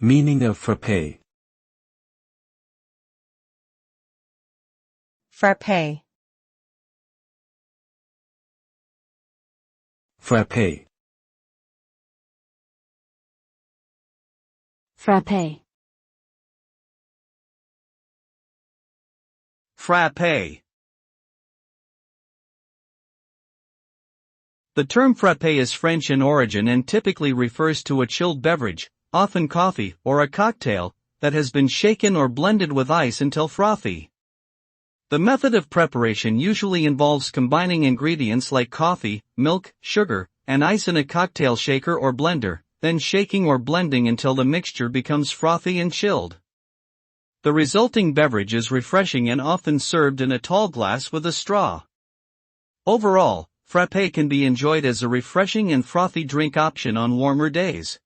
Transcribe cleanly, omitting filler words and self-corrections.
Meaning of frappé. Frappé. Frappé. Frappé. Frappé. The term frappé is French in origin and typically refers to a chilled beverage, often coffee or a cocktail, that has been shaken or blended with ice until frothy. The method of preparation usually involves combining ingredients like coffee, milk, sugar, and ice in a cocktail shaker or blender, then shaking or blending until the mixture becomes frothy and chilled. The resulting beverage is refreshing and often served in a tall glass with a straw. Overall, frappé can be enjoyed as a refreshing and frothy drink option on warmer days.